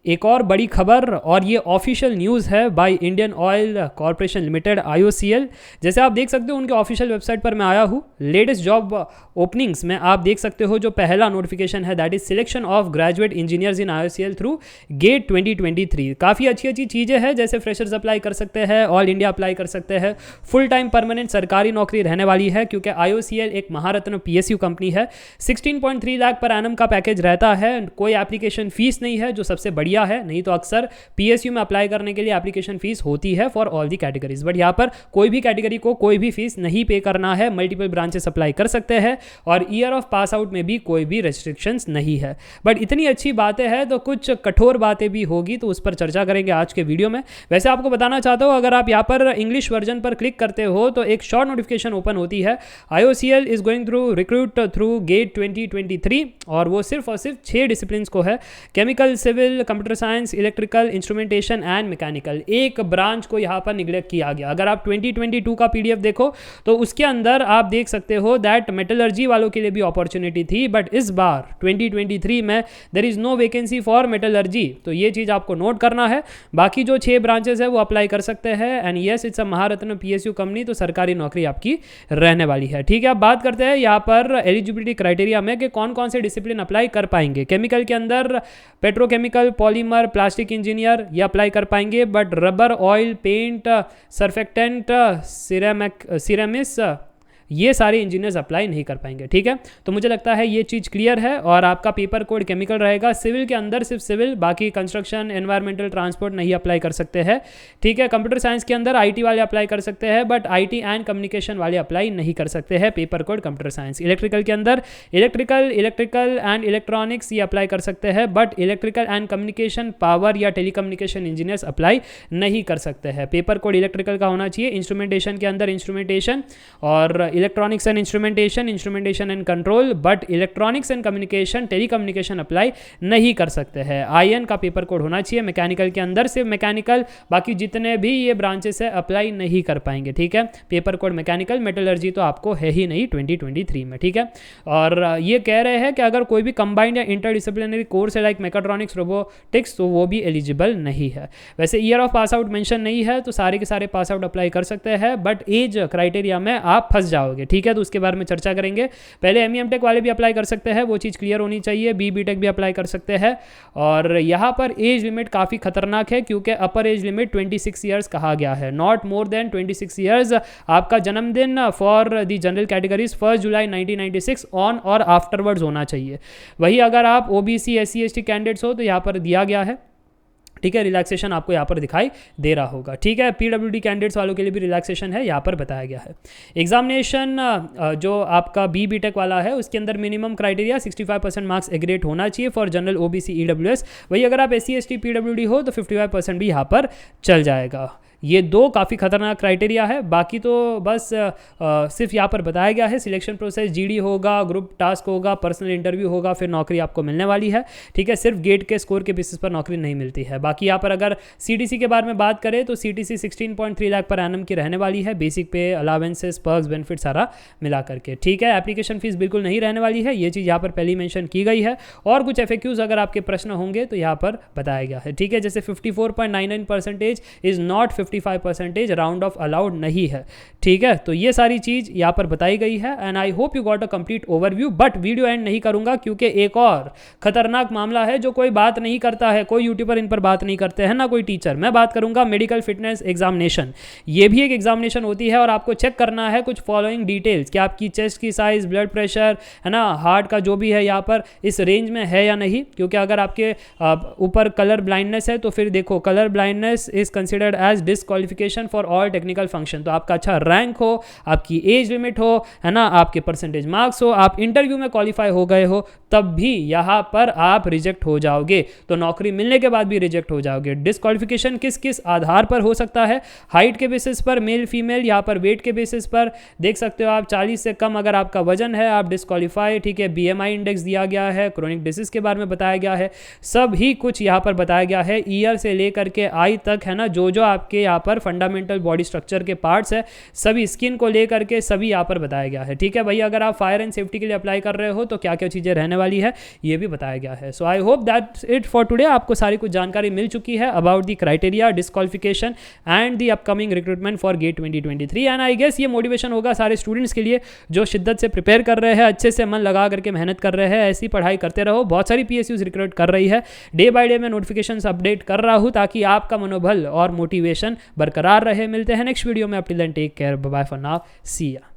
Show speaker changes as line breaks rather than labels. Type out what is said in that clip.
एक और बड़ी खबर, और ये ऑफिशियल न्यूज़ है by Indian oil corporation limited IOCL। जैसे आप देख सकते हो उनके ऑफिशियल वेबसाइट पर मैं आया हूँ। लेटेस्ट जॉब ओपनिंग्स में आप देख सकते हो जो पहला नोटिफिकेशन है that is selection of graduate engineers in IOCL through GATE 2023। काफ़ी अच्छी अच्छी चीज़ें हैं, जैसे फ्रेशर्स अप्लाई कर सकते हैं, ऑल इंडिया अप्लाई कर सकते हैं, फुल टाइम परमानेंट सरकारी नौकरी रहने वाली है क्योंकि IOCL एक महारत्न PSU कंपनी है। 16.3 लाख पर एनम का पैकेज रहता है, कोई एप्लीकेशन फीस नहीं है जो सबसे बढ़िया है। नहीं तो अक्सर PSU में अप्लाई करने के लिए एप्लीकेशन फीस होती है for all the categories, but यहाँ पर कोई भी कैटेगरी को कोई भी फीस नहीं पे करना है। मल्टीपल ब्रांचेस अप्लाई कर सकते हैं और ईयर ऑफ पास आउट में भी कोई भी रेस्ट्रिक्शंस नहीं है। बट इतनी अच्छी बातें हैं तो कुछ कठोर बातें भी होगी, तो उस पर चर्चा करेंगे आज के वीडियो में। वैसे आपको बताना चाहता हूँ, अगर आप यहाँ पर इंग्लिश वर्जन पर क्लिक करते हो तो एक शॉर्ट नोटिफिकेशन ओपन होती है, IOCL is going through recruit through GATE 2023, और वो सिर्फ और सिर्फ 6 डिसिप्लिन को है, chemical, civil, computer science, electrical, instrumentation and mechanical. एक ब्रांच को यहाँ पर निगलेक्ट किया गया। अगर आप 2022 का PDF देखो तो उसके अंदर आप देख सकते हो दैट मेटलर्जी वालों के लिए भी अपॉर्चुनिटी थी, बट इस बार 2023 में there is no vacancy for metallurgy, तो ये चीज़ आपको नोट करना है। बाकी जो 6 ब्रांचेस है वो अप्लाई कर सकते हैं, and yes it's a Maharatna PSU company, तो सरकारी नौकरी आपकी रहने वाली है। ठीक है, अब बात करते हैं यहाँ पर एलिजिबिलिटी क्राइटेरिया में कि कौन कौन से डिसिप्लिन अप्लाई कर पाएंगे। केमिकल के अंदर पेट्रोकेमिकल, पॉलीमर, प्लास्टिक इंजीनियर ये अप्लाई कर पाएंगे, but rubber, oil, paint, surfactant, ceramics ये सारे इंजीनियर्स अप्लाई नहीं कर पाएंगे। ठीक है, तो मुझे लगता है ये चीज़ क्लियर है। और आपका पेपर कोड केमिकल रहेगा। सिविल के अंदर सिर्फ सिविल, बाकी कंस्ट्रक्शन, एनवायरमेंटल, ट्रांसपोर्ट नहीं अप्लाई कर सकते हैं। ठीक है, कंप्यूटर साइंस के अंदर IT वाले अप्लाई कर सकते हैं, बट IT एंड कम्युनिकेशन वाले अप्लाई नहीं कर सकते हैं। Paper code computer science. Electrical के अंदर इलेक्ट्रिकल एंड इलेक्ट्रॉनिक्स ये अप्लाई कर सकते हैं, but electrical and communication, power या टेलीकम्युनिकेशन इंजीनियर्स अप्लाई नहीं कर सकते हैं। पेपर कोड इलेक्ट्रिकल का होना चाहिए। इंस्ट्रूमेंटेशन के अंदर इंस्ट्रूमेंटेशन और electronics and instrumentation and control, but electronics and communication, telecommunication apply नहीं कर सकते हैं। IN का पेपर कोड होना चाहिए। मैकेनिकल के अंदर सिर्फ मैकेनिकल, बाकी जितने भी ये ब्रांचेस है अप्लाई नहीं कर पाएंगे। ठीक है, पेपर कोड मैकेनिकल। मेटलर्जी तो आपको है ही नहीं 2023 में। ठीक है, और ये कह रहे हैं कि अगर कोई भी कंबाइंड या इंटरडिसिप्लिनरी कोर्स है लाइक मैकाट्रॉनिक्स, रोबोटिक्स, तो वो भी एलिजिबल नहीं है। वैसे year of pass out mention नहीं है, तो सारे के सारे पास आउट अप्लाई कर सकते हैं, बट एज क्राइटेरिया में आप फंस जाओगे। ठीक है, तो उसके बारे में चर्चा करेंगे। पहले ME MTech वाले भी अप्लाई कर सकते हैं, वो चीज़ क्लियर होनी चाहिए। BTech भी अप्लाई कर सकते हैं। और यहाँ पर एज लिमिट काफ़ी खतरनाक है क्योंकि अपर एज लिमिट 26 ईयर्स कहा गया है, नॉट मोर देन 26 ईयर्स। आपका जन्मदिन for the general categories 1 July 1996 on और आफ्टरवर्ड्स होना चाहिए। वही अगर आप OBC SC ST कैंडिडेट्स हो तो यहाँ पर दिया गया है। ठीक है, रिलैक्सेशन आपको यहाँ पर दिखाई दे रहा होगा। ठीक है, PWD कैंडिडेट्स वालों के लिए भी रिलैक्सेशन है, यहाँ पर बताया गया है। एग्जामिनेशन जो आपका BTech वाला है उसके अंदर मिनिमम क्राइटेरिया 65% मार्क्स एग्रेट होना चाहिए फॉर जनरल OBC EWS। वही अगर आप SC ST PWD हो तो 55% भी यहाँ पर चल जाएगा। ये 2 काफ़ी खतरनाक क्राइटेरिया है। बाकी तो बस सिर्फ यहाँ पर बताया गया है। सिलेक्शन प्रोसेस GD होगा, ग्रुप टास्क होगा, पर्सनल इंटरव्यू होगा, फिर नौकरी आपको मिलने वाली है। ठीक है, सिर्फ गेट के स्कोर के बेसिस पर नौकरी नहीं मिलती है। बाकी यहाँ पर अगर CTC के बारे में बात करें तो CTC 16.3 लाख पर एनम की रहने वाली है, बेसिक पे, अलावेंसेस, पर्क्स, बेनिफिट सारा मिला करके। ठीक है, एप्लीकेशन फीस बिल्कुल नहीं रहने वाली है, ये चीज़ यहाँ पर पहले मेंशन की गई है। और कुछ FAQs अगर आपके प्रश्न होंगे तो यहाँ पर बताया गया है। ठीक है, जैसे 54.99% is not 55% round of allowed नहीं है। ठीक है, तो ये सारी चीज़ यहाँ पर बताई गई है, and I hope you got a complete overview. But video and नहीं करूंगा क्योंकि एक और खतरनाक मामला है जो कोई बात नहीं करता है, कोई यूट्यूबर इन पर बात नहीं करते हैं, ना कोई टीचर। मैं बात करूंगा मेडिकल फिटनेस एग्जामिनेशन। ये भी एक एग्जामिनेशन होती है और आपको चेक करना है कुछ फॉलोइंग डिटेल्स कि आपकी चेस्ट की साइज, ब्लड प्रेशर है ना, हार्ट का जो भी है यहाँ पर इस रेंज में है या नहीं। क्योंकि अगर आपके ऊपर कलर ब्लाइंडनेस है तो फिर देखो, colour blindness is considered as disqualification for all technical function. तो आपका अच्छा रैंक हो, आपकी एज लिमिट हो, है ना, आपके परसेंटेज मार्क्स हो, आप इंटरव्यू में क्वालिफाई हो गए हो, तब भी यहाँ पर आप रिजेक्ट हो जाओगे। तो नौकरी मिलने के बाद भी रिजेक्ट हो जाओगे। डिस्क्वालिफिकेशन किस किस आधार पर हो सकता है? हाइट के बेसिस पर, मेल फीमेल, यहाँ पर वेट के बेसिस पर देख सकते हो आप। 40 से कम अगर आपका वजन है आप डिस्क्वालीफाई। ठीक है, BMI इंडेक्स दिया गया है, क्रोनिक डिसीज के बारे में बताया गया है, सब ही कुछ यहाँ पर बताया गया है। ईयर से लेकर के आई तक, है ना, जो जो आपके यहाँ पर फंडामेंटल बॉडी स्ट्रक्चर के पार्ट्स है, सभी स्किन को लेकर के सभी यहाँ पर बताया गया है। ठीक है भैया, अगर आप फायर एंड सेफ्टी के लिए अप्लाई कर रहे हो तो क्या क्या चीज़ें रहने वाली है ये भी बताया गया है। So I hope that's it for today. आपको सारी कुछ जानकारी मिल चुकी है about the criteria, disqualification and the upcoming recruitment for GATE 2023। And I guess ये मोटिवेशन होगा सारे स्टूडेंट्स के लिए जो शिद्दत से प्रिपेयर कर रहे हैं, अच्छे से मन लगा करके मेहनत कर रहे हैं। ऐसी पढ़ाई करते रहो, बहुत सारी PSUs रिक्रूट कर रही है, डे बाय डे मैं नोटिफिकेशंस अपडेट कर रहा हूँ ताकि आपका मनोबल और मोटिवेशन बरकरार रहे। मिलते हैं नेक्स्ट वीडियो में, up till then take care, bye bye for now, see या।